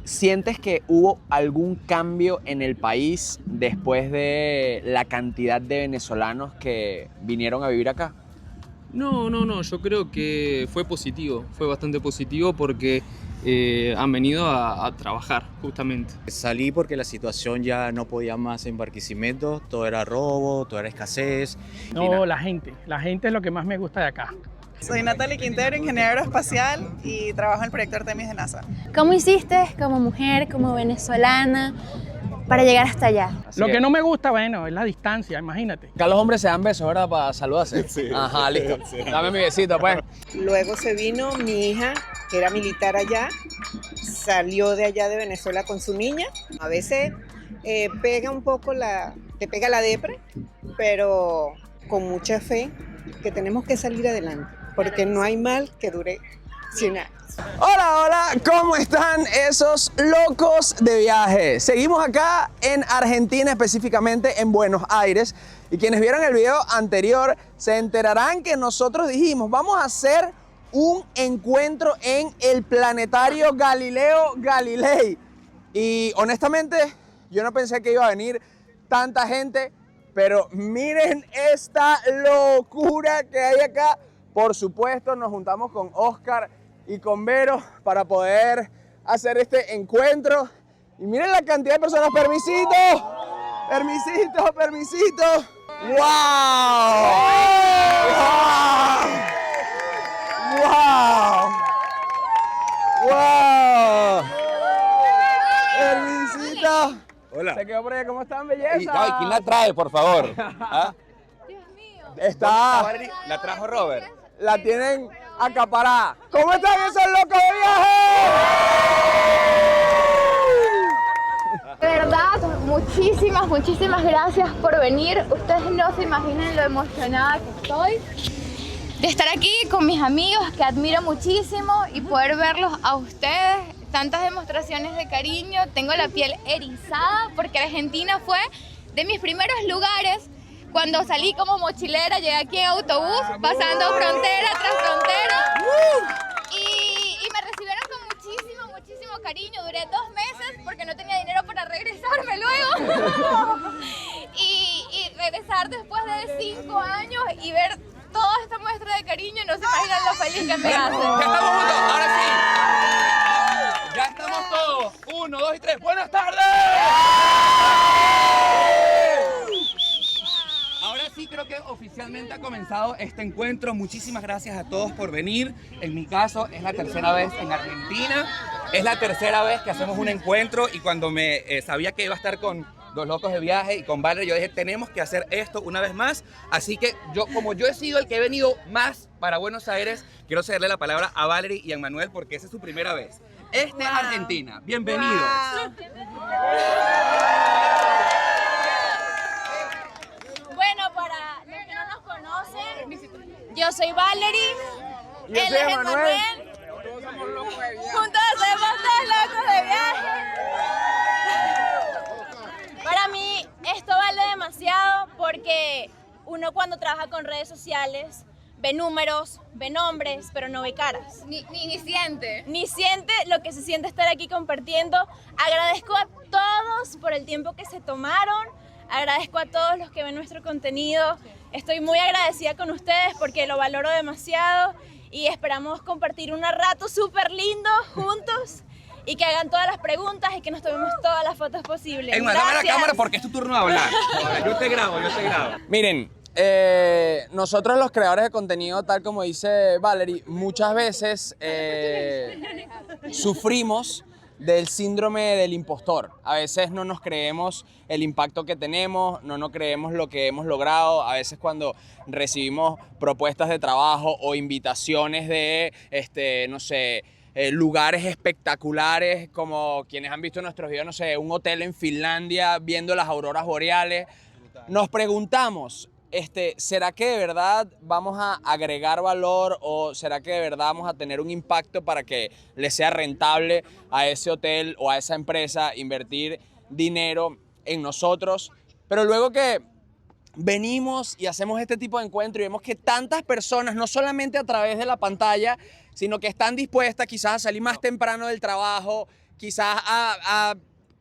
¿Sientes que hubo algún cambio en el país después de la cantidad de venezolanos que vinieron a vivir acá? No, yo creo que fue positivo, fue bastante positivo porque han venido a trabajar justamente. Salí porque la situación ya no podía más en Barquisimeto, todo era robo, todo era escasez. No, la gente es lo que más me gusta de acá. Soy Natalie Quintero, ingeniera aeroespacial y trabajo en el proyecto Artemis de NASA. ¿Cómo hiciste como mujer, como venezolana, para llegar hasta allá? Lo que no me gusta, bueno, es la distancia, imagínate. Acá los hombres se dan besos, ¿verdad? Para saludarse. Sí. Ajá, listo. Sí. Dame mi besito, pues. Luego se vino mi hija, que era militar allá, salió de allá de Venezuela con su niña. A veces pega un poco te pega la depre, pero con mucha fe que tenemos que salir adelante, porque no hay mal que dure 100 años. Hola, hola, ¿cómo están esos locos de viaje? Seguimos acá en Argentina, específicamente en Buenos Aires. Y quienes vieron el video anterior se enterarán que nosotros dijimos, vamos a hacer un encuentro en el planetario Galileo Galilei. Y honestamente, yo no pensé que iba a venir tanta gente, pero miren esta locura que hay acá. Por supuesto, nos juntamos con Oscar y con Vero para poder hacer este encuentro. Y miren la cantidad de personas. ¡Permisito! ¡Permisito, permisito! ¡Wow! ¡Wow! ¡Wow! ¡Wow! ¡Permisito! Hola. Se quedó por ahí. ¿Cómo están, belleza? Ay, ¿quién la trae, por favor? ¿Ah? Está... ¿La trajo Robert? La tienen acaparada. ¿Cómo están esos locos de viaje? De verdad, muchísimas gracias por venir. Ustedes no se imaginan lo emocionada que estoy de estar aquí con mis amigos que admiro muchísimo y poder verlos a ustedes. Tantas demostraciones de cariño. Tengo la piel erizada porque Argentina fue de mis primeros lugares. Cuando salí como mochilera, llegué aquí en autobús, pasando frontera tras frontera. Y me recibieron con muchísimo cariño. Duré 2 meses porque no tenía dinero para regresarme luego. y regresar después de 5 años y ver toda esta muestra de cariño, no se imaginan lo feliz que me hace. Ya estamos juntos, ahora sí. Ya estamos todos. 1, 2 y 3. ¡Buenas tardes! Ahora sí creo que oficialmente ha comenzado este encuentro. Muchísimas gracias a todos por venir. En mi caso es la tercera vez en Argentina. Es la tercera vez que hacemos un encuentro y cuando me sabía que iba a estar con Dos Locos de Viaje y con Valerie, yo dije, tenemos que hacer esto una vez más. Así que como yo he sido el que he venido más para Buenos Aires, quiero cederle la palabra a Valerie y a Manuel porque esa es su primera vez. Es Argentina. Bienvenidos. Bueno, para los que no nos conocen, yo soy Valerie, Yo él soy es Emanuel. Juntos hacemos Dos Locos de Viaje. Para mí esto vale demasiado porque uno cuando trabaja con redes sociales ve números, ve nombres, pero no ve caras. Ni siente. Ni siente lo que se siente estar aquí compartiendo. Agradezco a todos por el tiempo que se tomaron. Agradezco a todos los que ven nuestro contenido. Estoy muy agradecida con ustedes porque lo valoro demasiado y esperamos compartir un rato súper lindo juntos y que hagan todas las preguntas y que nos tomemos todas las fotos posibles. Dame la cámara porque es tu turno de hablar. Yo te grabo. Miren, nosotros los creadores de contenido, tal como dice Valerie, muchas veces sufrimos del síndrome del impostor. A veces no nos creemos el impacto que tenemos, no nos creemos lo que hemos logrado. A veces cuando recibimos propuestas de trabajo o invitaciones de, no sé, lugares espectaculares, como quienes han visto nuestros videos, no sé, un hotel en Finlandia viendo las auroras boreales, nos preguntamos, ¿será que de verdad vamos a agregar valor o será que de verdad vamos a tener un impacto para que le sea rentable a ese hotel o a esa empresa invertir dinero en nosotros? Pero luego que venimos y hacemos este tipo de encuentro y vemos que tantas personas, no solamente a través de la pantalla, sino que están dispuestas quizás a salir más temprano del trabajo, quizás a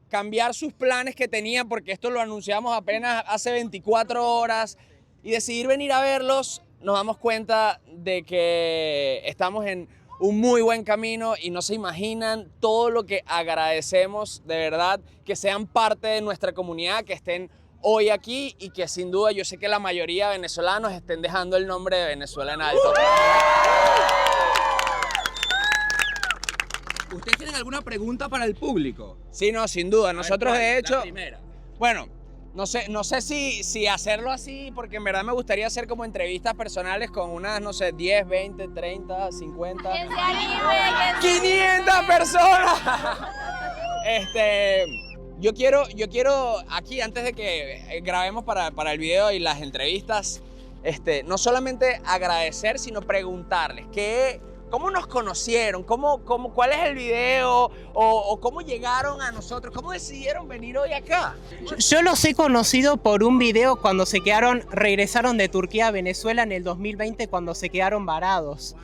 cambiar sus planes que tenían, porque esto lo anunciamos apenas hace 24 horas, y decidir venir a verlos, nos damos cuenta de que estamos en un muy buen camino y no se imaginan todo lo que agradecemos, de verdad, que sean parte de nuestra comunidad, que estén hoy aquí y que sin duda yo sé que la mayoría de venezolanos estén dejando el nombre de Venezuela en alto. ¿Ustedes tienen alguna pregunta para el público? Sí, no, sin duda. Nosotros, de hecho, La primera. bueno, no sé si hacerlo así, porque en verdad me gustaría hacer como entrevistas personales con unas, no sé, 10, 20, 30, 50, 500 personas. Yo quiero aquí, antes de que grabemos para el video y las entrevistas, no solamente agradecer, sino preguntarles ¿cómo nos conocieron? ¿Cuál es el video? ¿O cómo llegaron a nosotros? ¿Cómo decidieron venir hoy acá? Yo los he conocido por un video cuando regresaron de Turquía a Venezuela en el 2020, cuando se quedaron varados.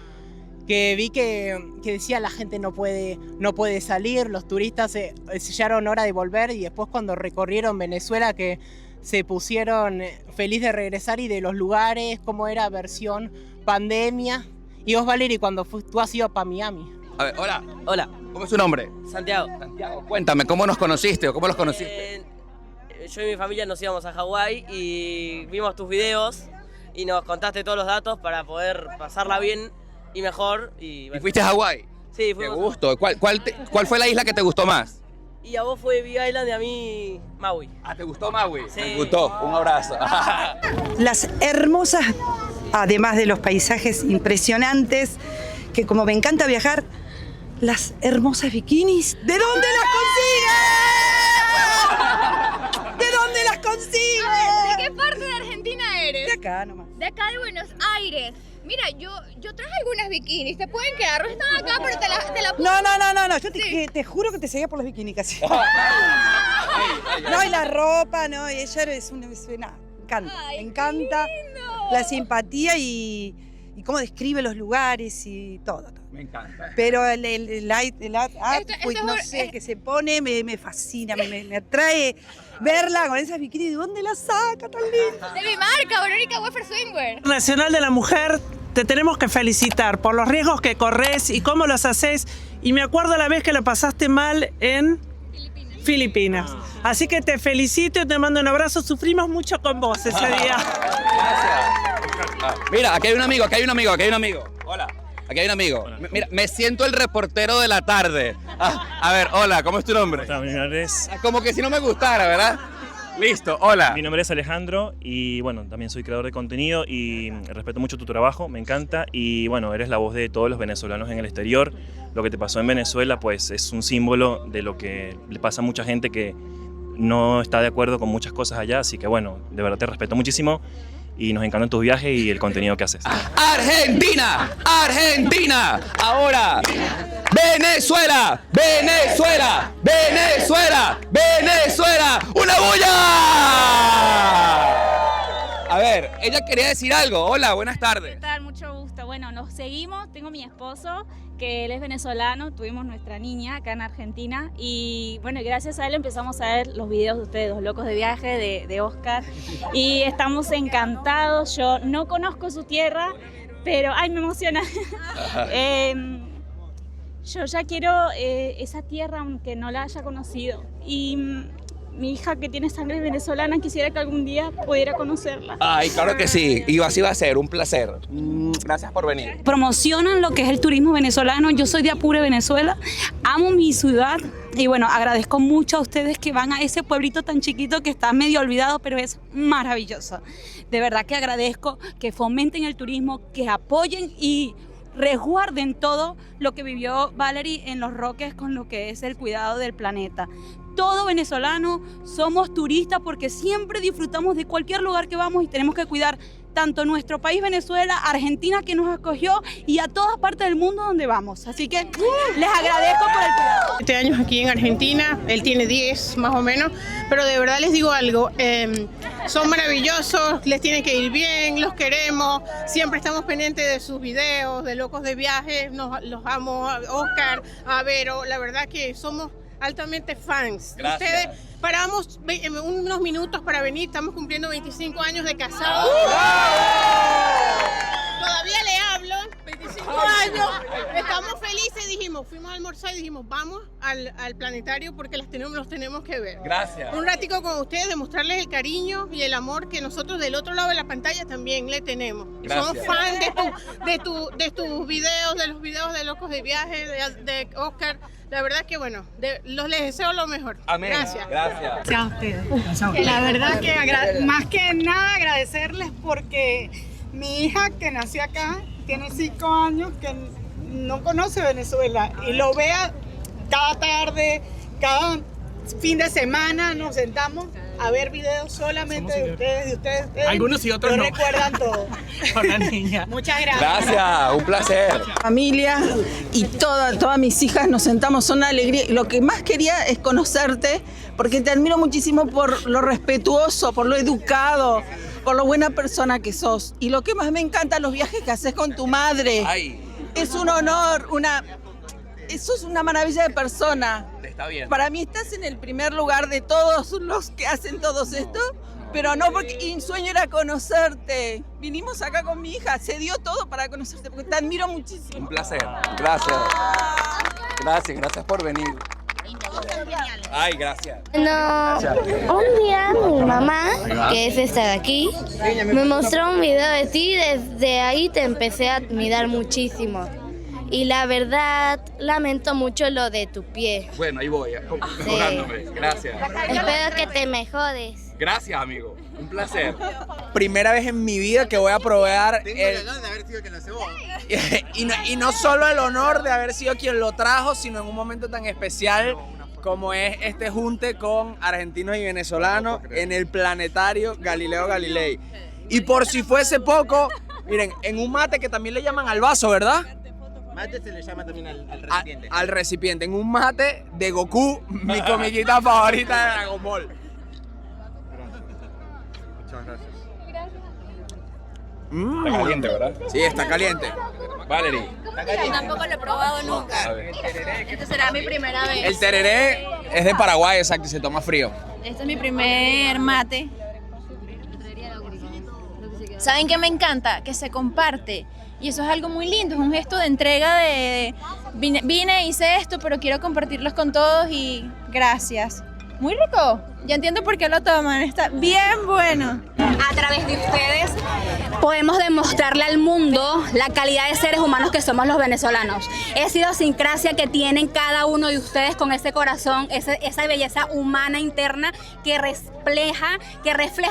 Que vi que decía la gente no puede salir, los turistas ya era hora de volver, y después cuando recorrieron Venezuela que se pusieron feliz de regresar y de los lugares, cómo era versión pandemia. Y vos, Valery, cuando tú has ido para Miami. A ver, hola. Hola, ¿Cómo es su nombre? Santiago. Santiago. Cuéntame, ¿cómo nos conociste o cómo los conociste? Yo y mi familia nos íbamos a Hawái y vimos tus videos y nos contaste todos los datos para poder pasarla bien y mejor. ¿Y fuiste a Hawái? Sí, Qué fuimos. gusto. ¿Cuál fue la isla que te gustó más? Y a vos fue Big Island y a mí Maui. Ah, ¿te gustó Maui? Sí. Me gustó. Un abrazo. Las hermosas, además de los paisajes impresionantes, que como me encanta viajar, las hermosas bikinis, ¿de dónde las consigues? ¿De dónde las consigues? A ver, ¿de qué parte de Argentina eres? De acá nomás. De acá de Buenos Aires. Mira, yo traje algunas bikinis, te pueden quedar, no están acá, pero te la puedo... No, yo te juro que te seguía por las bikinis casi. No, y la ropa, no, y ella es una encanta, Ay, me encanta la simpatía y cómo describe los lugares y todo. Me encanta. Pero el outfit, no sé, que se pone, me fascina, me atrae verla con esas bikinis. ¿De dónde la saca tan linda? De mi marca, Verónica Weffer Swimwear. Nacional de la Mujer, te tenemos que felicitar por los riesgos que corres y cómo los haces. Y me acuerdo la vez que la pasaste mal en Filipinas. Así que te felicito y te mando un abrazo. Sufrimos mucho con vos ese día. Gracias. Mira, aquí hay un amigo. Hola. Aquí hay un amigo. Mira, me siento el reportero de la tarde. A ver, hola, ¿cómo es tu nombre? Mi nombre es... Como que si no me gustara, ¿verdad? Listo, hola. Mi nombre es Alejandro y bueno, también soy creador de contenido y respeto mucho tu trabajo, me encanta y bueno, eres la voz de todos los venezolanos en el exterior. Lo que te pasó en Venezuela pues es un símbolo de lo que le pasa a mucha gente que no está de acuerdo con muchas cosas allá, así que bueno, de verdad te respeto muchísimo y nos encantan tus viajes y el contenido que haces. ¡Argentina! ¡Argentina! Ahora, ¡Venezuela! ¡Venezuela! ¡Venezuela! ¡Venezuela! ¡Una bulla! A ver, ella quería decir algo. Hola, buenas tardes. ¿Qué tal? Mucho gusto. Bueno, nos seguimos. Tengo mi esposo, que él es venezolano. Tuvimos nuestra niña acá en Argentina. Y bueno, gracias a él empezamos a ver los videos de ustedes, los locos de viaje de Oscar. Y estamos encantados. Yo no conozco su tierra, pero ¡ay, me emociona! Yo ya quiero esa tierra aunque no la haya conocido. Y mi hija, que tiene sangre venezolana, quisiera que algún día pudiera conocerla. Ay, claro que sí. Y así va a ser, un placer. Gracias por venir. Promocionan lo que es el turismo venezolano. Yo soy de Apure, Venezuela. Amo mi ciudad. Y bueno, agradezco mucho a ustedes que van a ese pueblito tan chiquito que está medio olvidado, pero es maravilloso. De verdad que agradezco que fomenten el turismo, que apoyen y resguarden todo lo que vivió Valery en Los Roques con lo que es el cuidado del planeta. Todo venezolano somos turistas porque siempre disfrutamos de cualquier lugar que vamos y tenemos que cuidar tanto nuestro país Venezuela, Argentina que nos acogió y a todas partes del mundo donde vamos. Así que les agradezco por el cuidado. 7 años aquí en Argentina, él tiene 10 más o menos, pero de verdad les digo algo, son maravillosos, les tiene que ir bien, los queremos, siempre estamos pendientes de sus videos, de locos de viaje, los amo, a Oscar, a Vero, la verdad que somos altamente fans. Gracias. Ustedes paramos unos minutos para venir, estamos cumpliendo 25 años de casados. Todavía le hablo, 25 años, estamos felices, dijimos, fuimos a almorzar y dijimos, vamos al planetario porque los tenemos que ver. Gracias. Un ratico con ustedes, demostrarles el cariño y el amor que nosotros del otro lado de la pantalla también le tenemos. Gracias. Somos fan de tus videos, de los videos de Locos de Viaje, de Oscar. La verdad que bueno, les deseo lo mejor. Amén. Gracias. Gracias. Gracias a ustedes. La verdad que más que nada agradecerles porque mi hija que nació acá tiene 5 años que no conoce Venezuela y lo vea cada tarde, cada fin de semana nos sentamos a ver videos solamente de ustedes. Algunos y otros no. Recuerdan todo. Con la niña. Muchas gracias. Gracias, un placer. Familia y todas mis hijas nos sentamos, son una alegría. Lo que más quería es conocerte, porque te admiro muchísimo por lo respetuoso, por lo educado, por lo buena persona que sos. Y lo que más me encanta, los viajes que haces con tu madre. Ay. Es un honor, eso es una maravilla de persona. Está bien. Para mí estás en el primer lugar de todos los que hacen todo esto, pero no porque mi sueño era conocerte. Vinimos acá con mi hija, se dio todo para conocerte, porque te admiro muchísimo. Un placer. Gracias. Gracias por venir. Ay, gracias. No, un día mi mamá, que es esta de aquí, me mostró un video de ti y desde ahí te empecé a admirar muchísimo. Y la verdad, lamento mucho lo de tu pie. Bueno, ahí voy, mejorándome. Gracias. Espero que te mejores. Gracias, amigo. Un placer. Primera vez en mi vida que voy a probar y no solo el honor de haber sido quien lo trajo, sino en un momento tan especial como es este junte con argentinos y venezolanos en el planetario Galileo Galilei. Y por si fuese poco, miren, en un mate que también le llaman al vaso, ¿verdad? Mate se le llama también al recipiente. Al recipiente, en un mate de Goku, mi comiquita favorita de Dragon Ball. Muchas gracias. Está caliente, ¿verdad? Sí, está caliente. Valerie. Tampoco lo he probado nunca. Esta será mi primera vez. El tereré es de Paraguay, exacto, y se toma frío. Este es mi primer mate. ¿Saben qué me encanta? Que se comparte. Y eso es algo muy lindo, es un gesto de entrega vine, hice esto, pero quiero compartirlos con todos y gracias. Muy rico, ya entiendo por qué lo toman, está bien bueno. A través de ustedes podemos demostrarle al mundo la calidad de seres humanos que somos los venezolanos. Esa idiosincrasia que tienen cada uno de ustedes con ese corazón, esa belleza humana interna que refleja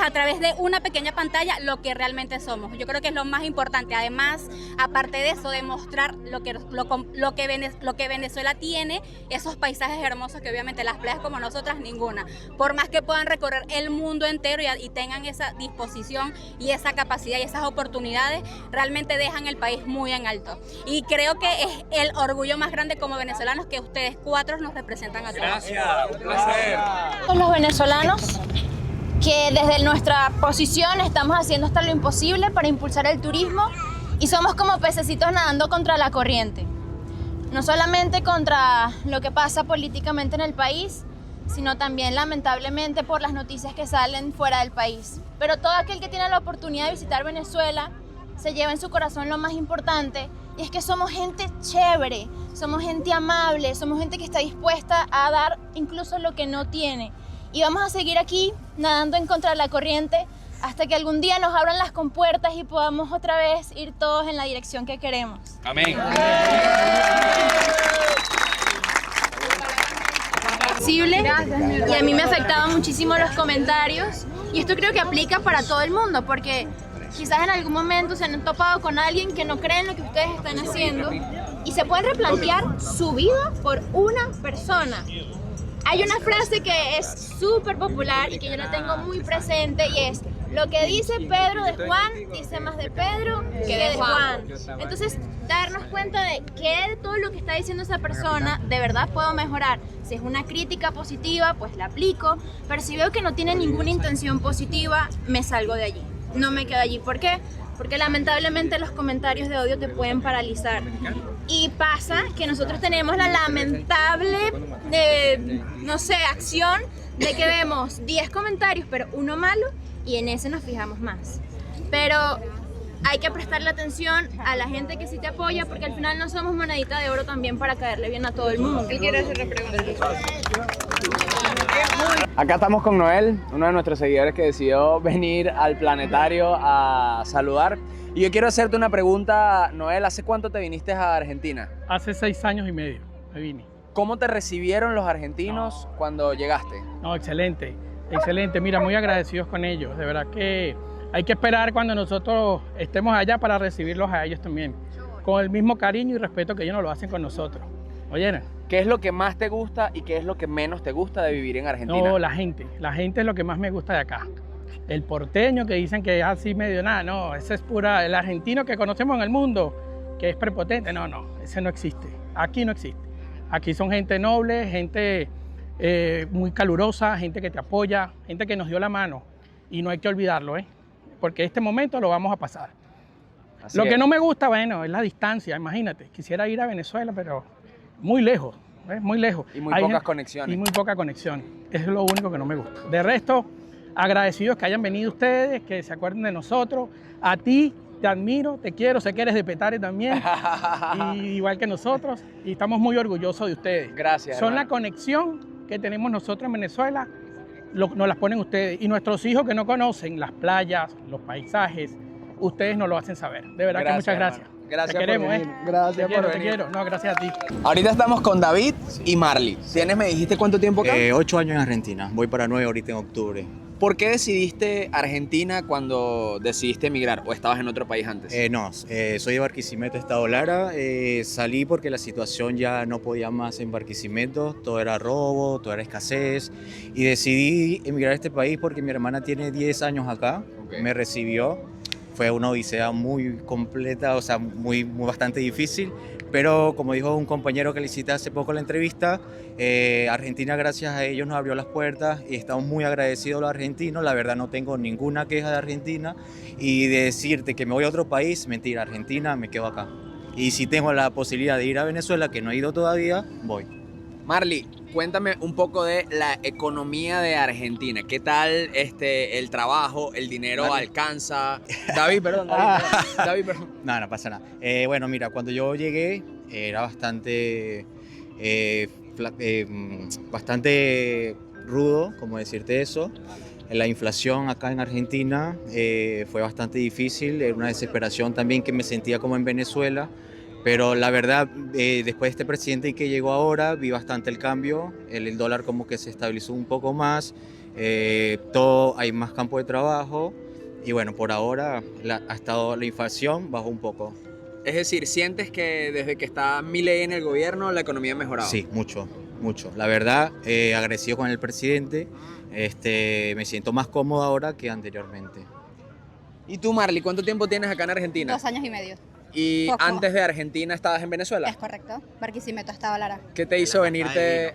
a través de una pequeña pantalla lo que realmente somos. Yo creo que es lo más importante. Además, aparte de eso, demostrar lo que Venezuela tiene, esos paisajes hermosos que obviamente las playas como nosotras ninguna. Por más que puedan recorrer el mundo entero y tengan esa disposición y esa capacidad y esas oportunidades, realmente dejan el país muy en alto. Y creo que es el orgullo más grande como venezolanos que ustedes 4 nos representan a todos. Gracias, un placer. Los venezolanos que desde nuestra posición estamos haciendo hasta lo imposible para impulsar el turismo y somos como pececitos nadando contra la corriente. No solamente contra lo que pasa políticamente en el país, sino también lamentablemente por las noticias que salen fuera del país. Pero todo aquel que tiene la oportunidad de visitar Venezuela se lleva en su corazón lo más importante, y es que somos gente chévere, somos gente amable, somos gente que está dispuesta a dar incluso lo que no tiene. Y vamos a seguir aquí nadando en contra de la corriente hasta que algún día nos abran las compuertas y podamos otra vez ir todos en la dirección que queremos. Amén. Y a mí me afectaban muchísimo los comentarios, y esto creo que aplica para todo el mundo, porque quizás en algún momento se han topado con alguien que no cree en lo que ustedes están haciendo y se pueden replantear su vida por una persona. Hay una frase que es súper popular y que yo la tengo muy presente, y es: lo que dice Pedro de Juan dice más de Pedro que de Juan. Entonces, darnos cuenta de que de todo lo que está diciendo esa persona de verdad puedo mejorar. Si es una crítica positiva, pues la aplico, pero si veo que no tiene ninguna intención positiva, me salgo de allí. No me quedo allí. ¿Por qué? Porque lamentablemente los comentarios de odio te pueden paralizar. Y pasa que nosotros tenemos la lamentable, no sé, acción de que vemos 10 comentarios, pero uno malo, y en ese nos fijamos más. Pero hay que prestarle atención a la gente que sí te apoya, porque al final no somos monedita de oro también para caerle bien a todo el mundo. Él quiere hacer la pregunta. Acá estamos con Noel, uno de nuestros seguidores que decidió venir al planetario a saludar. Y yo quiero hacerte una pregunta, Noel, ¿hace cuánto te viniste a Argentina? Hace 6 años y medio me vine. ¿Cómo te recibieron los argentinos cuando llegaste? No, excelente, excelente. Mira, muy agradecidos con ellos. De verdad que hay que esperar cuando nosotros estemos allá para recibirlos a ellos también. Con el mismo cariño y respeto que ellos nos lo hacen con nosotros. ¿Oyeron? ¿Qué es lo que más te gusta y qué es lo que menos te gusta de vivir en Argentina? No, la gente es lo que más me gusta de acá. El porteño que dicen que es así medio nada, no, ese es pura, el argentino que conocemos en el mundo, que es prepotente, no, ese no existe, aquí no existe. Aquí son gente noble, gente muy calurosa, gente que te apoya, gente que nos dio la mano y no hay que olvidarlo, porque este momento lo vamos a pasar. Lo que no me gusta, bueno, es la distancia, imagínate, quisiera ir a Venezuela, pero muy lejos, muy lejos. Y muy pocas conexiones. Y muy poca conexión, eso es lo único que no me gusta. De resto, agradecidos que hayan venido ustedes, que se acuerden de nosotros. A ti te admiro, te quiero, sé que eres de Petare también, y igual que nosotros, y estamos muy orgullosos de ustedes. Gracias. Son hermano. la conexión que tenemos nosotros en Venezuela, nos las ponen ustedes. Y nuestros hijos que no conocen las playas, los paisajes, ustedes nos lo hacen saber. De verdad que muchas gracias. Hermano. Gracias te queremos, por venir. Gracias te quiero, por te venir. quiero. No, gracias a ti. Ahorita estamos con David y Marley. Me dijiste cuánto tiempo acá? 8 años en Argentina, voy para 9 ahorita en octubre. ¿Por qué decidiste Argentina cuando decidiste emigrar o estabas en otro país antes? Soy de Barquisimeto, Estado Lara. Salí porque la situación ya no podía más en Barquisimeto, todo era robo, todo era escasez, y decidí emigrar a este país porque mi hermana tiene 10 años acá, me recibió. Fue una odisea muy completa, o sea, bastante difícil, pero como dijo un compañero que le cité hace poco en la entrevista, Argentina, gracias a ellos, nos abrió las puertas y estamos muy agradecidos a los argentinos. La verdad no tengo ninguna queja de Argentina, y de decirte que me voy a otro país, mentira, Argentina, me quedo acá. Y si tengo la posibilidad de ir a Venezuela, que no he ido todavía, voy. Marley, cuéntame un poco de la economía de Argentina. ¿Qué tal el trabajo, el dinero alcanza? David, perdón. David, perdón. No pasa nada. Bueno, mira, cuando yo llegué era bastante rudo, como decirte eso. La inflación acá en Argentina fue bastante difícil, era una desesperación también que me sentía como en Venezuela. Pero la verdad, después de este presidente que llegó ahora, vi bastante el cambio, el dólar como que se estabilizó un poco más, hay más campo de trabajo, y bueno, por ahora ha estado la inflación bajó un poco. Es decir, ¿sientes que desde que está Milei en el gobierno la economía ha mejorado? Sí, mucho. La verdad, agradecido con el presidente, me siento más cómodo ahora que anteriormente. ¿Y tú, Marley, cuánto tiempo tienes acá en Argentina? 2 años y medio. ¿Y Poco. antes de Argentina estabas en Venezuela? Es correcto. Barquisimeto, Estado Lara. ¿Qué te hizo venirte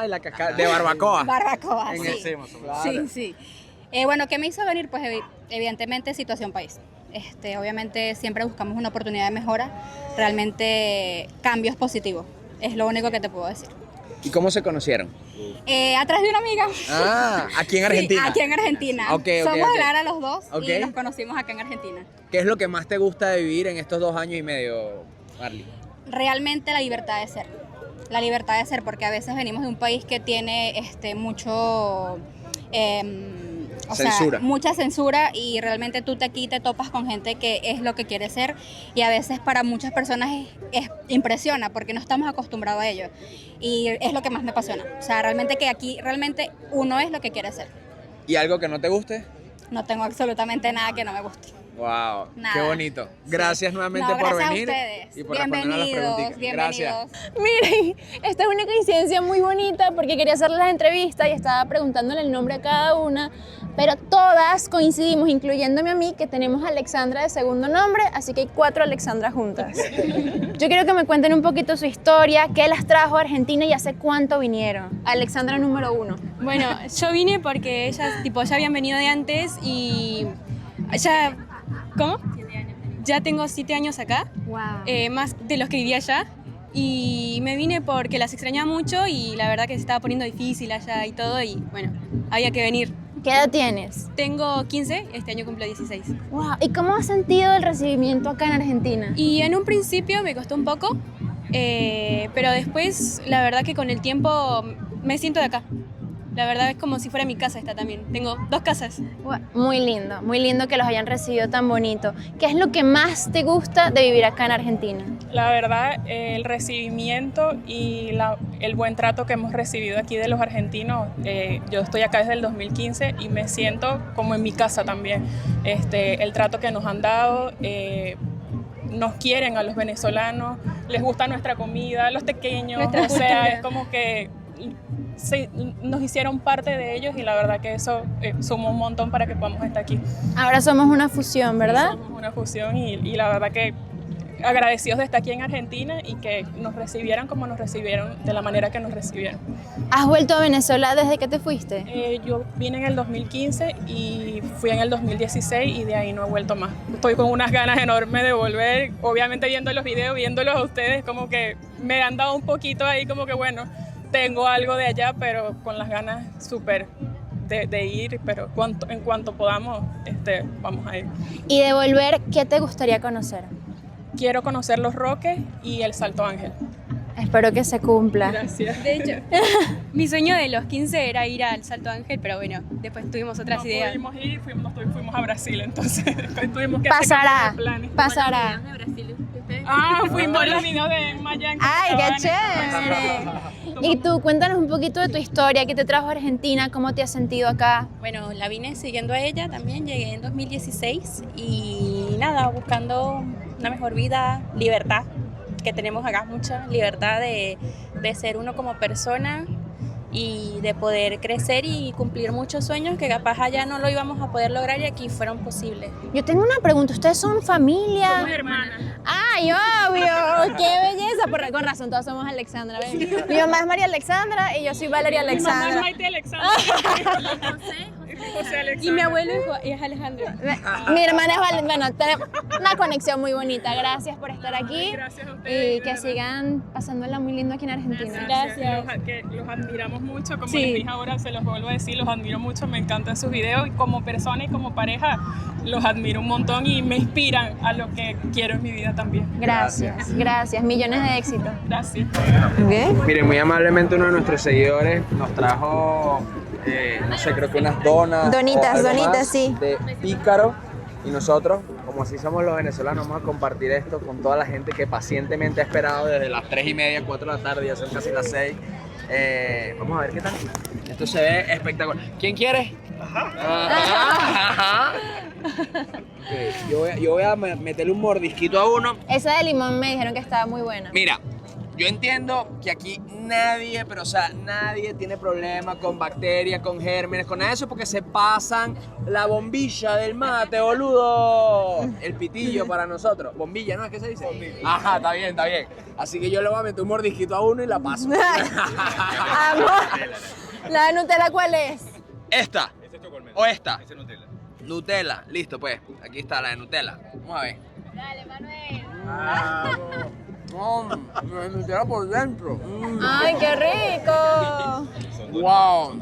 la cascada de Barbacoa? Barbacoa, En sí. el Semos, claro. Sí. Bueno, ¿qué me hizo venir? Pues evidentemente situación país. Obviamente siempre buscamos una oportunidad de mejora. Realmente cambios positivos. Es lo único que te puedo decir. ¿Y cómo se conocieron? Atrás de una amiga. ¿Aquí en Argentina? Sí, aquí en Argentina. Okay, Somos de Lara los dos Okay. y nos conocimos acá en Argentina. ¿Qué es lo que más te gusta de vivir en estos 2 años y medio, Marley? Realmente la libertad de ser. La libertad de ser, porque a veces venimos de un país que tiene mucho... Censura. Mucha censura, y realmente tú aquí te topas con gente que es lo que quiere ser, y a veces para muchas personas impresiona porque no estamos acostumbrados a ello, y es lo que más me apasiona. O sea, realmente que aquí realmente uno es lo que quiere ser. ¿Y algo que no te guste? No tengo absolutamente nada que no me guste. Wow, Nada. qué bonito. Gracias nuevamente No, por gracias a venir ustedes. y por respondernos las preguntitas. Bienvenidos. Miren, esta es una coincidencia muy bonita porque quería hacerles la entrevista y estaba preguntándole el nombre a cada una, pero todas coincidimos, incluyéndome a mí, que tenemos a Alexandra de segundo nombre, así que hay 4 Alexandras juntas. Yo quiero que me cuenten un poquito su historia, qué las trajo a Argentina y hace cuánto vinieron. Alexandra número 1. Bueno, yo vine porque ellas ya habían venido de antes y ya... ¿Cómo? ya tengo 7 años acá, más de los que vivía allá. Y me vine porque las extrañaba mucho y la verdad que se estaba poniendo difícil allá y todo. Y bueno, había que venir. ¿Qué edad tienes? Tengo 15, este año cumplo 16. Wow. ¿Y cómo has sentido el recibimiento acá en Argentina? Y en un principio me costó un poco, pero después la verdad que con el tiempo me siento de acá. La verdad es como si fuera mi casa esta también. Tengo 2 casas. Muy lindo que los hayan recibido tan bonito. ¿Qué es lo que más te gusta de vivir acá en Argentina? La verdad, el recibimiento y el buen trato que hemos recibido aquí de los argentinos. Yo estoy acá desde el 2015 y me siento como en mi casa también. El trato que nos han dado, nos quieren a los venezolanos, les gusta nuestra comida, los pequeños, o sea, es como que nos hicieron parte de ellos y la verdad que eso suma un montón para que podamos estar aquí. Ahora somos una fusión, ¿verdad? Somos una fusión y la verdad que agradecidos de estar aquí en Argentina y que nos recibieran como nos recibieron, de la manera que nos recibieron. ¿Has vuelto a Venezuela desde que te fuiste? Yo vine en el 2015 y fui en el 2016 y de ahí no he vuelto más. Estoy con unas ganas enormes de volver, obviamente viendo los videos, viéndolos a ustedes, como que me han dado un poquito ahí como que bueno, tengo algo de allá, pero con las ganas súper de ir, pero en cuanto podamos, vamos a ir. Y de volver, ¿qué te gustaría conocer? Quiero conocer Los Roques y el Salto Ángel. Espero que se cumpla. Gracias. De hecho, mi sueño de los 15 era ir al Salto Ángel, pero bueno, después tuvimos otras ideas. No pudimos ir, fuimos a Brasil, entonces tuvimos que pasará, hacer planes. pasará. Fuimos los niños de Miami. ¡Ay, qué chévere! Y tú, cuéntanos un poquito de tu historia, ¿qué te trajo a Argentina? ¿Cómo te has sentido acá? Bueno, la vine siguiendo a ella también, llegué en 2016 y nada, buscando una mejor vida, libertad, que tenemos acá mucha libertad de ser uno como persona y de poder crecer y cumplir muchos sueños que capaz allá no lo íbamos a poder lograr y aquí fueron posibles. Yo tengo una pregunta, ¿ustedes son familia? Somos hermanas. ¡Ay, obvio! ¡Qué belleza! Con razón, todos somos Alexandra. ¿Ves? Mi mamá es María Alexandra y yo soy Valeria Alexandra. Mi mamá es Maite Alexandra. José Alexandra. Y mi abuelo es Alejandro. Mi hermana es Valeria. Bueno, tenemos una conexión muy bonita. Gracias por estar aquí. Gracias a ustedes. Y que sigan pasándola muy lindo aquí en Argentina. Gracias. Los admiramos mucho, como les dije ahora, se los vuelvo a decir, los admiro mucho, me encantan sus videos y como persona y como pareja los admiro un montón y me inspiran a lo que quiero en mi vida también. Gracias, gracias. Millones de éxitos. Gracias. Miren, muy amablemente uno de nuestros seguidores nos trajo, no sé, creo que unas donas. Donitas, o algo donitas, más sí. De pícaro. Y nosotros, como así somos los venezolanos, vamos a compartir esto con toda la gente que pacientemente ha esperado desde las 3:30, 4 de la tarde, ya son casi las 6. Vamos a ver qué tal. Esto se ve espectacular. ¿Quién quiere? Ajá. Okay, yo voy a meterle un mordisquito a uno. Esa de limón me dijeron que estaba muy buena. Mira, yo entiendo que aquí nadie, pero o sea, nadie tiene problema con bacterias, con gérmenes, con nada de eso, porque se pasan la bombilla del mate, boludo. El pitillo para nosotros. Bombilla, ¿no? ¿Es que se dice? Bombilla. Ajá, está bien, está bien. Así que yo le voy a meter un mordisquito a uno y la paso. Amor, ¿la de Nutella cuál es? ¿Esta? ¿O esta? Esa es Nutella. Nutella, listo pues. Aquí está la de Nutella. Vamos a ver. Dale, Manuel. La Nutella por dentro. ¡Ay, qué rico! Wow.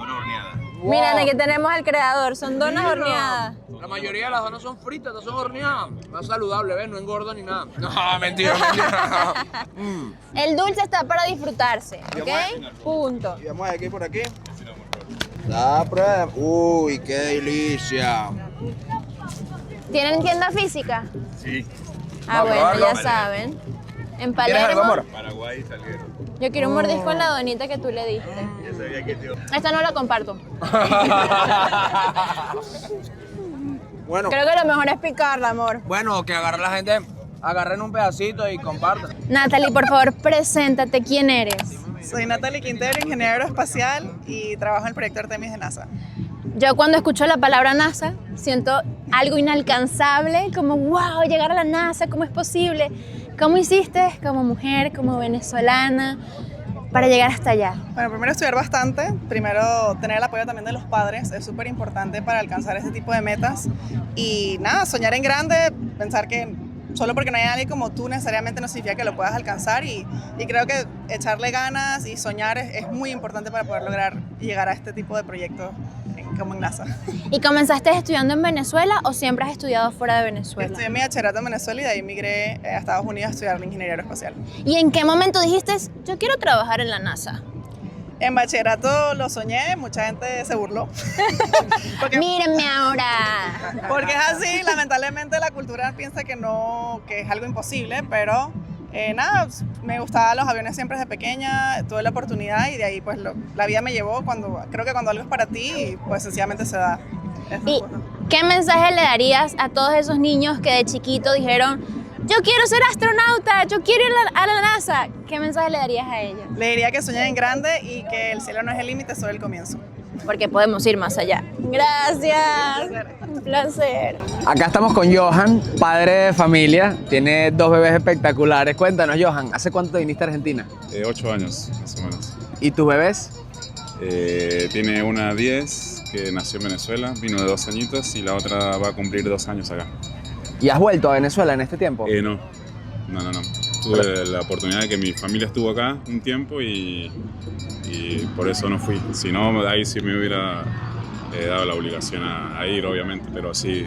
Miren, aquí tenemos al creador, son donas horneadas. La mayoría de las donas son fritas, estas son horneadas. Más saludable, ¿ves? No engorda ni nada. No, mentira, mentira. El dulce está para disfrutarse, ¿ok? Punto. Y vamos aquí por aquí. La prueba. Uy, qué delicia. ¿Tienen tienda física? Sí. Ah, bueno, ya saben. En Palermo. Paraguay, Salguero. Yo quiero un mordisco en la donita que tú le diste. Ya sabía que tío. Esta no la comparto. Bueno. Creo que lo mejor es picarla, amor. Bueno, que agarre la gente, agarren un pedacito y compartan. Natalie, por favor, preséntate. ¿Quién eres? Soy Natalie Quintero, ingeniero aeroespacial y trabajo en el proyecto Artemis de NASA. Yo cuando escucho la palabra NASA siento algo inalcanzable, como wow, llegar a la NASA, ¿cómo es posible? ¿Cómo hiciste como mujer, como venezolana, para llegar hasta allá? Bueno, primero estudiar bastante, primero tener el apoyo también de los padres, es súper importante para alcanzar este tipo de metas y nada, soñar en grande, pensar que solo porque no hay alguien como tú necesariamente no significa que lo puedas alcanzar y creo que echarle ganas y soñar es muy importante para poder lograr y llegar a este tipo de proyectos como en NASA. ¿Y comenzaste estudiando en Venezuela o siempre has estudiado fuera de Venezuela? Estudié mi bachillerato en Venezuela y de ahí migré a Estados Unidos a estudiar la ingeniería aeroespacial. ¿Y en qué momento dijiste, yo quiero trabajar en la NASA? En bachillerato lo soñé, mucha gente se burló. Mírenme ahora. Porque es así, lamentablemente la cultura piensa que no, que es algo imposible, pero nada, me gustaban los aviones siempre desde pequeña, tuve la oportunidad y de ahí pues la vida me llevó creo que cuando algo es para ti, pues sencillamente se da. ¿Y qué mensaje le darías a todos esos niños que de chiquito dijeron, yo quiero ser astronauta, yo quiero ir a la NASA? ¿Qué mensaje le darías a ellos? Le diría que sueñen en grande y que el cielo no es el límite, solo el comienzo. Porque podemos ir más allá. Gracias. Un placer. Acá estamos con Johan, padre de familia, tiene 2 bebés espectaculares. Cuéntanos, Johan, ¿hace cuánto viniste a Argentina? 8 años, más o menos. ¿Y tus bebés? Tiene una 10 que nació en Venezuela, vino de 2 añitos y la otra va a cumplir 2 años acá. ¿Y has vuelto a Venezuela en este tiempo? No. Tuve la oportunidad de que mi familia estuvo acá un tiempo y por eso no fui. Si no, ahí sí me hubiera dado la obligación a ir, obviamente, pero sí,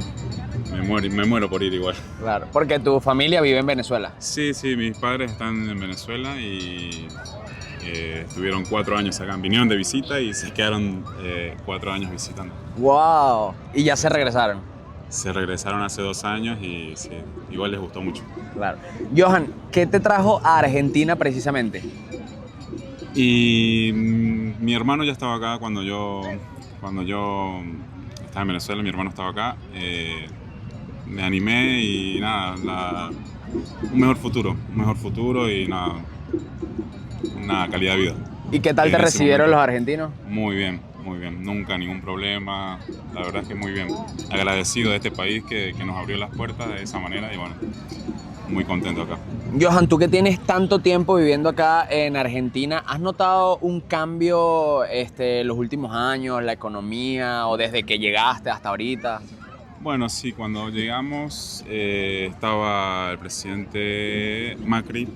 me muero por ir igual. Claro, porque tu familia vive en Venezuela. Sí, mis padres están en Venezuela y estuvieron 4 años acá. Vinieron de visita y se quedaron 4 años visitando. ¡Wow! ¿Y ya se regresaron? Se regresaron hace 2 años y sí, igual les gustó mucho. Claro. Johan, ¿qué te trajo a Argentina precisamente? Y mi hermano ya estaba acá cuando yo estaba en Venezuela, mi hermano estaba acá. Me animé y nada, un mejor futuro y nada, una calidad de vida. ¿Y qué tal te recibieron los argentinos? Muy bien, nunca ningún problema, la verdad es que muy bien. Agradecido de este país que nos abrió las puertas de esa manera y bueno, muy contento acá. Johan, tú que tienes tanto tiempo viviendo acá en Argentina, ¿has notado un cambio los últimos años, la economía o desde que llegaste hasta ahorita? Bueno, sí, cuando llegamos estaba el presidente Macri,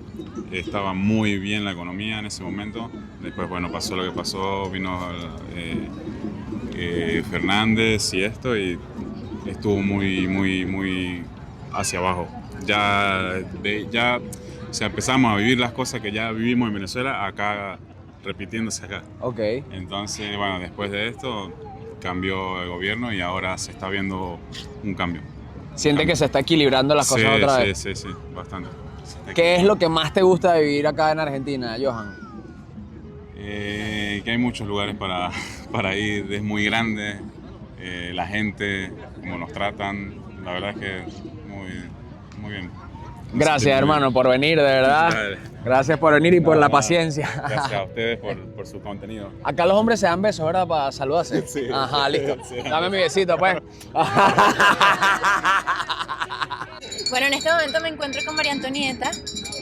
estaba muy bien la economía en ese momento. Después, bueno, pasó lo que pasó, vino Fernández y esto y estuvo muy hacia abajo. Ya empezamos a vivir las cosas que ya vivimos en Venezuela, acá repitiéndose acá. Ok. Entonces, bueno, después de esto cambió el gobierno y ahora se está viendo un cambio. ¿Siente que se está equilibrando las cosas otra vez? Sí, bastante. ¿Qué es lo que más te gusta de vivir acá en Argentina, Johan? Que hay muchos lugares para ir, es muy grande, la gente, cómo nos tratan, la verdad es que muy bien. Gracias, hermano, por venir, de verdad. Gracias por venir y por la paciencia. Gracias a ustedes por su contenido. Acá los hombres se dan besos, ¿verdad? Para saludarse. Sí. Ajá, listo. Sí. Dame mi besito, pues. Bueno, en este momento me encuentro con María Antonieta.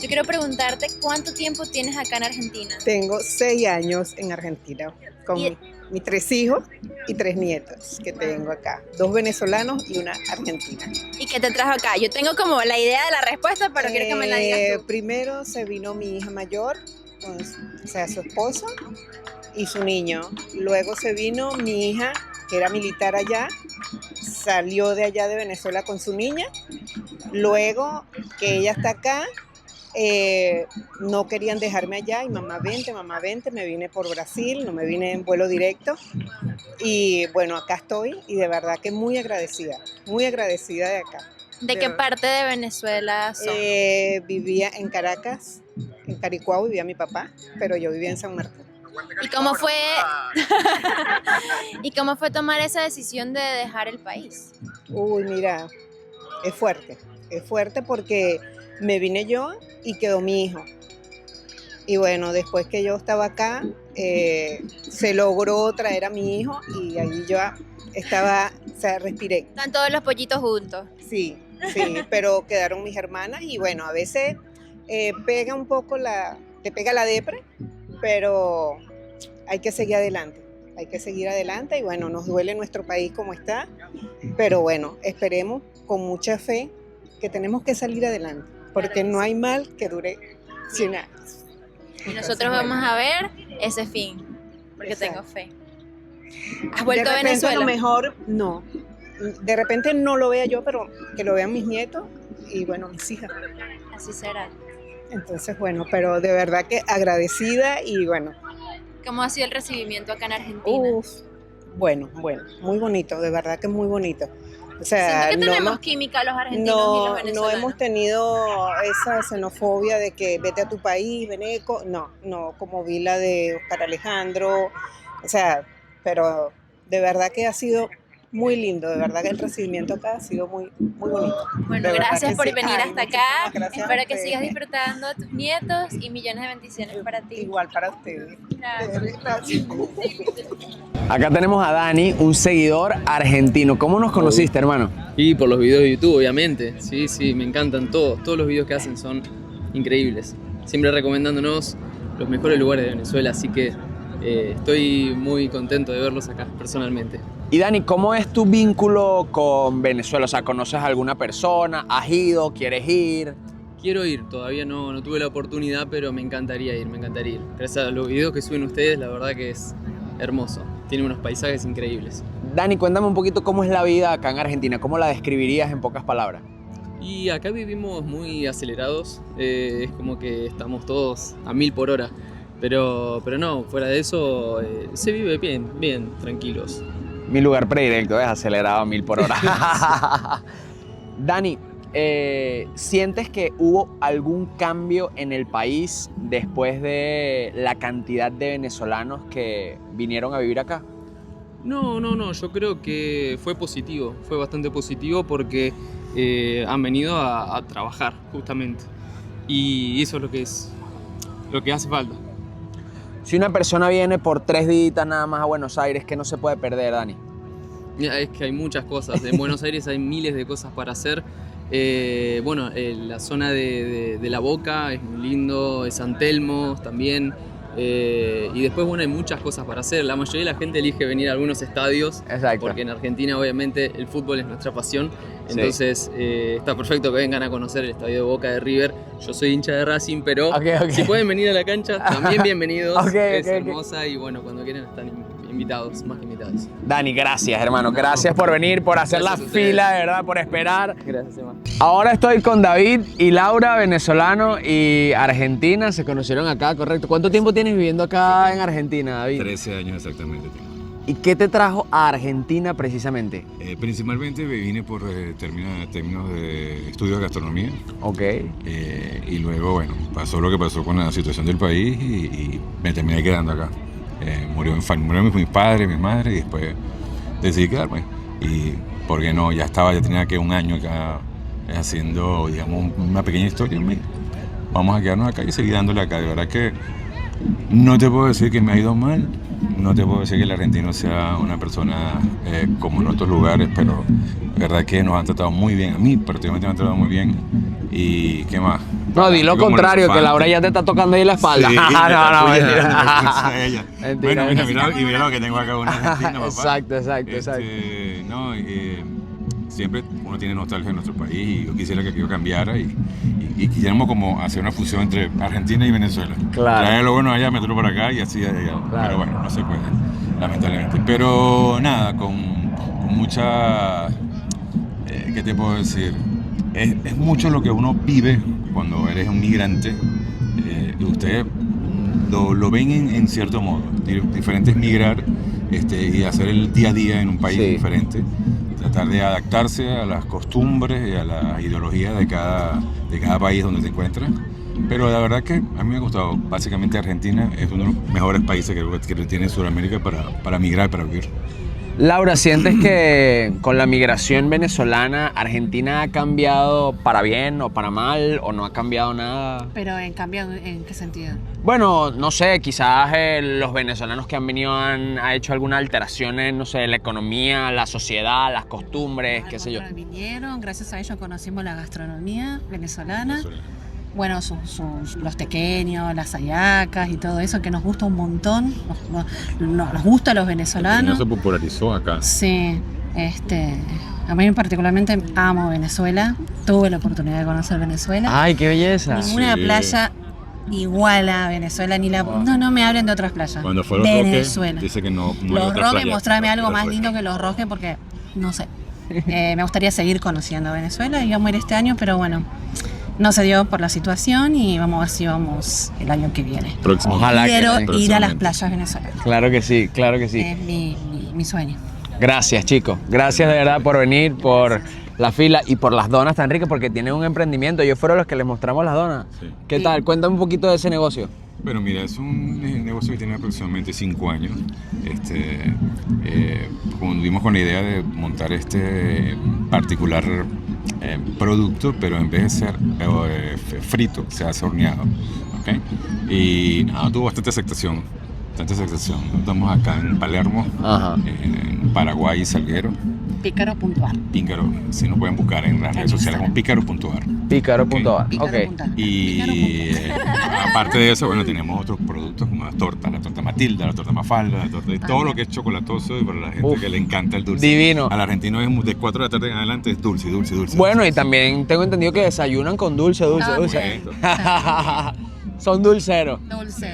Yo quiero preguntarte, ¿cuánto tiempo tienes acá en Argentina? Tengo 6 años en Argentina, con mis 3 hijos y 3 nietos que tengo acá. 2 venezolanos y una argentina. ¿Y qué te trajo acá? Yo tengo como la idea de la respuesta, pero quiero que me la digas tú. Primero se vino mi hija mayor, su esposo y su niño. Luego se vino mi hija, que era militar allá, salió de allá de Venezuela con su niña. Luego que ella está acá, no querían dejarme allá y mamá vente, me vine por Brasil, no me vine en vuelo directo y bueno, acá estoy y de verdad que muy agradecida de acá. ¿De qué parte de Venezuela son? Vivía en Caracas, en Caricuao vivía mi papá, pero yo vivía en San Martín. ¿Y cómo fue tomar esa decisión de dejar el país? Uy, mira, es fuerte porque me vine yo y quedó mi hijo. Y bueno, después que yo estaba acá, se logró traer a mi hijo y ahí yo estaba, respiré. ¿Están todos los pollitos juntos? Sí, pero quedaron mis hermanas y bueno, a veces pega un poco te pega la depre, pero hay que seguir adelante. Y bueno, nos duele nuestro país como está, pero bueno, esperemos con mucha fe que tenemos que salir adelante, porque no hay mal que dure 100 años. Y nosotros vamos a ver ese fin, porque tengo fe. ¿Has vuelto a Venezuela? A lo mejor no. De repente no lo vea yo, pero que lo vean mis nietos y bueno, mis hijas. Así será. Entonces, bueno, pero de verdad que agradecida y bueno. ¿Cómo ha sido el recibimiento acá en Argentina? Bueno, muy bonito, de verdad que muy bonito. O sea, siento que tenemos química los argentinos y los venezolanos. No hemos tenido esa xenofobia de que vete a tu país, veneco. No, como vi la de Oscar Alejandro. O sea, pero de verdad que ha sido muy lindo, de verdad que el recibimiento acá ha sido muy bonito. Bueno, gracias por venir hasta acá. Espero que sigas disfrutando a tus nietos y millones de bendiciones para ti. Igual para ustedes. Gracias. Acá tenemos a Dani, un seguidor argentino. ¿Cómo nos conociste, hermano? Y por los videos de YouTube, obviamente. Sí, me encantan todos los videos que hacen son increíbles. Siempre recomendándonos los mejores lugares de Venezuela, así que estoy muy contento de verlos acá, personalmente. Y Dani, ¿cómo es tu vínculo con Venezuela? O sea, ¿conoces a alguna persona? ¿Has ido? ¿Quieres ir? Quiero ir, todavía no tuve la oportunidad, pero me encantaría ir. Gracias a los videos que suben ustedes, la verdad que es hermoso. Tiene unos paisajes increíbles. Dani, cuéntame un poquito cómo es la vida acá en Argentina. ¿Cómo la describirías en pocas palabras? Y acá vivimos muy acelerados. Es como que estamos todos a 1000 por hora. Pero no, fuera de eso se vive bien, tranquilos. Mi lugar predilecto es acelerado a 1000 por hora. Dani, ¿sientes que hubo algún cambio en el país después de la cantidad de venezolanos que vinieron a vivir acá? No, yo creo que fue positivo, fue bastante positivo porque han venido a trabajar justamente y eso es lo que hace falta. Si una persona viene por 3 días nada más a Buenos Aires, ¿qué no se puede perder, Dani? Es que hay muchas cosas, en Buenos Aires hay miles de cosas para hacer. La zona de La Boca es muy lindo, San Telmo también. Y después, hay muchas cosas para hacer. La mayoría de la gente elige venir a algunos estadios. Exacto. Porque en Argentina, obviamente, el fútbol es nuestra pasión. Entonces, está perfecto que vengan a conocer el estadio de Boca de River. Yo soy hincha de Racing, pero si pueden venir a la cancha, también bienvenidos. Es hermosa y cuando quieran están invitados, más que invitados. Dani, gracias, hermano. Gracias por venir, por hacer la fila, de verdad, por esperar. Gracias, Emma. Ahora estoy con David y Laura, venezolano y Argentina. Se conocieron acá, correcto. ¿Cuánto tiempo tienes viviendo acá en Argentina, David? 13 años exactamente tengo. ¿Y qué te trajo a Argentina precisamente? Principalmente vine por términos de estudios de gastronomía. Ok. Y luego, pasó lo que pasó con la situación del país y me terminé quedando acá. Murió mi padre, mi madre y después decidí quedarme. Y porque no, ya tenía que 1 año acá haciendo, digamos, una pequeña historia. Vamos a quedarnos acá y seguir dándole acá. De verdad que no te puedo decir que me ha ido mal, no te puedo decir que el argentino sea una persona como en otros lugares, pero de verdad que nos han tratado muy bien. A mí particularmente me han tratado muy bien. ¿Y qué más? No, di lo contrario, que Laura ya te está tocando ahí la espalda. Sí, no, mentira. Bueno, mira lo que tengo acá, una argentina, papá. Exacto. Siempre uno tiene nostalgia en nuestro país y yo quisiera que aquello cambiara y quisiéramos como hacer una fusión entre Argentina y Venezuela. Claro. Traer lo bueno allá, meterlo por acá y así allá. Claro. Pero no se puede, lamentablemente. Pero nada, con mucha... ¿qué te puedo decir? Es mucho lo que uno vive cuando eres un migrante. Y ustedes lo ven en cierto modo. Diferente es migrar y hacer el día a día en un país diferente. Tratar de adaptarse a las costumbres y a las ideologías de cada país donde te encuentras. Pero la verdad que a mí me ha gustado. Básicamente Argentina es uno de los mejores países que tiene Sudamérica para migrar, para vivir. Laura, ¿sientes que con la migración venezolana Argentina ha cambiado para bien o para mal o no ha cambiado nada? ¿Pero en qué sentido? Bueno, no sé, quizás los venezolanos que han venido han hecho alguna alteración en, no sé, la economía, la sociedad, las costumbres, qué sé yo. Vinieron, gracias a ellos conocimos la gastronomía venezolana. Bueno, los tequeños, las hallacas y todo eso que nos gusta un montón, nos gusta a los venezolanos. Se popularizó acá. Sí, A mí particularmente amo Venezuela. Tuve la oportunidad de conocer Venezuela. ¡Ay, qué belleza! Ninguna Sí. playa igual a Venezuela, ni la... No me hablen de otras playas. Cuando fue a Los Roques, Venezuela. dice que no hay Los otra Roques, playa. mostrame algo más Pero lindo que Los Roques porque, no sé. Me gustaría seguir conociendo Venezuela. Íbamos a ir este año, pero bueno, no se dio por la situación y vamos a ver si vamos el año que viene. Ojalá que Quiero ir a las próximamente. playas venezolanas. Claro que sí, claro que sí. Es mi sueño. Gracias, chicos. Gracias de verdad por venir, por la fila y por las donas tan ricas, porque tienen un emprendimiento. Ellos fueron los que les mostramos las donas. Sí. ¿Qué tal? Cuéntame un poquito de ese negocio. Bueno, mira, es un negocio que tiene aproximadamente 5 años. Como dimos con la idea de montar este particular producto, pero en vez de ser frito, se hace horneado. ¿Okay? Y nada, tuvo bastante aceptación. Estamos acá en Palermo, en Paraguay y Salguero. Pícaro.ar. Pícaro, si nos pueden buscar en las redes sociales como pícaro.ar. Pícaro.ar, ok. Y aparte de eso, bueno, tenemos otros productos como la torta Matilda, la torta Mafalda, la torta, todo lo que es chocolatoso y para la gente que le encanta el dulce. Divino. Al argentino es de 4 de la tarde en adelante es dulce. Bueno, y también tengo entendido que desayunan con dulce. Son dulceros.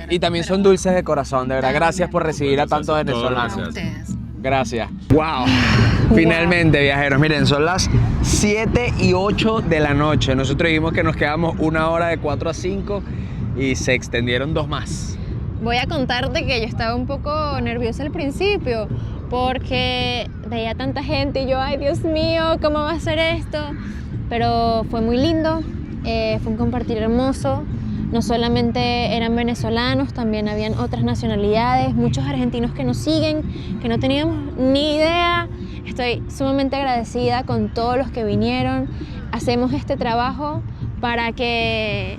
Y también son dulces de corazón, de verdad. Gracias por recibir a tantos venezolanos. Gracias. ¡Wow! Finalmente, viajeros, miren, son las 7:08 de la noche. Nosotros dijimos que nos quedamos 1 hora de 4 a 5 y se extendieron 2 más. Voy a contarte que yo estaba un poco nerviosa al principio porque veía tanta gente y yo, ay Dios mío, ¿cómo va a ser esto? Pero fue muy lindo, fue un compartir hermoso. No solamente eran venezolanos, también habían otras nacionalidades, muchos argentinos que nos siguen, que no teníamos ni idea. Estoy sumamente agradecida con todos los que vinieron. Hacemos este trabajo para que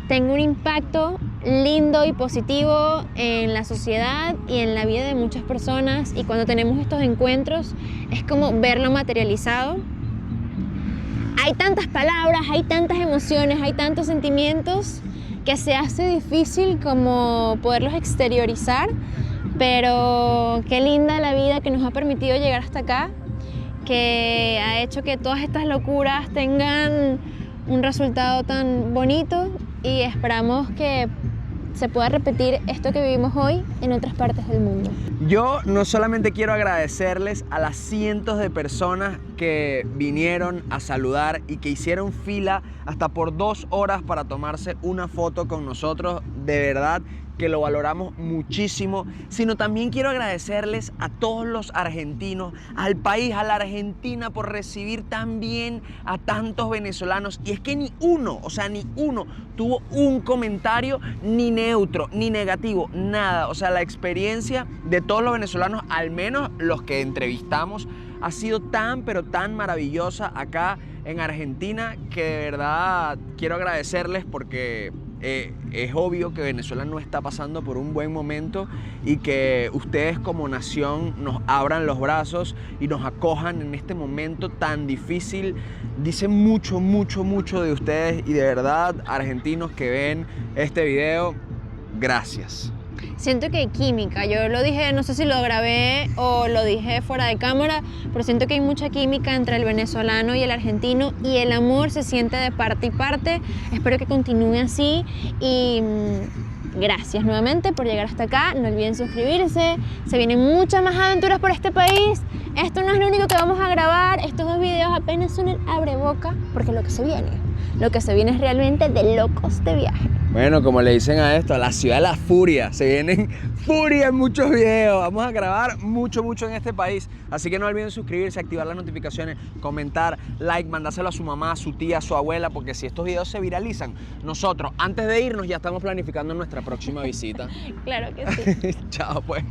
tenga un impacto lindo y positivo en la sociedad y en la vida de muchas personas. Y cuando tenemos estos encuentros es como verlo materializado. Hay tantas palabras, hay tantas emociones, hay tantos sentimientos que se hace difícil como poderlos exteriorizar, pero qué linda la vida que nos ha permitido llegar hasta acá, que ha hecho que todas estas locuras tengan un resultado tan bonito y esperamos que se pueda repetir esto que vivimos hoy en otras partes del mundo. Yo no solamente quiero agradecerles a las cientos de personas que vinieron a saludar y que hicieron fila hasta por 2 horas para tomarse una foto con nosotros, de verdad que lo valoramos muchísimo, sino también quiero agradecerles a todos los argentinos, al país, a la Argentina por recibir tan bien a tantos venezolanos. Y es que ni uno tuvo un comentario ni neutro, ni negativo, nada. O sea, la experiencia de todos los venezolanos, al menos los que entrevistamos, ha sido tan, pero tan maravillosa acá en Argentina que de verdad quiero agradecerles porque es obvio que Venezuela no está pasando por un buen momento y que ustedes como nación nos abran los brazos y nos acojan en este momento tan difícil. Dice mucho de ustedes y de verdad, argentinos que ven este video, gracias. Siento que hay química, yo lo dije, no sé si lo grabé o lo dije fuera de cámara, pero siento que hay mucha química entre el venezolano y el argentino y el amor se siente de parte y parte. Espero que continúe así y gracias nuevamente por llegar hasta acá. No olviden suscribirse, se vienen muchas más aventuras por este país. Esto no es lo único que vamos a grabar, estos 2 videos apenas son el abreboca, porque lo que se viene es realmente de locos de viaje. Bueno, como le dicen a esto, la ciudad de la furia. Se vienen furia en muchos videos. Vamos a grabar mucho en este país. Así que no olviden suscribirse, activar las notificaciones, comentar, like, mandárselo a su mamá, a su tía, a su abuela, porque si estos videos se viralizan, nosotros, antes de irnos, ya estamos planificando nuestra próxima visita. Claro que sí. Chao, pues.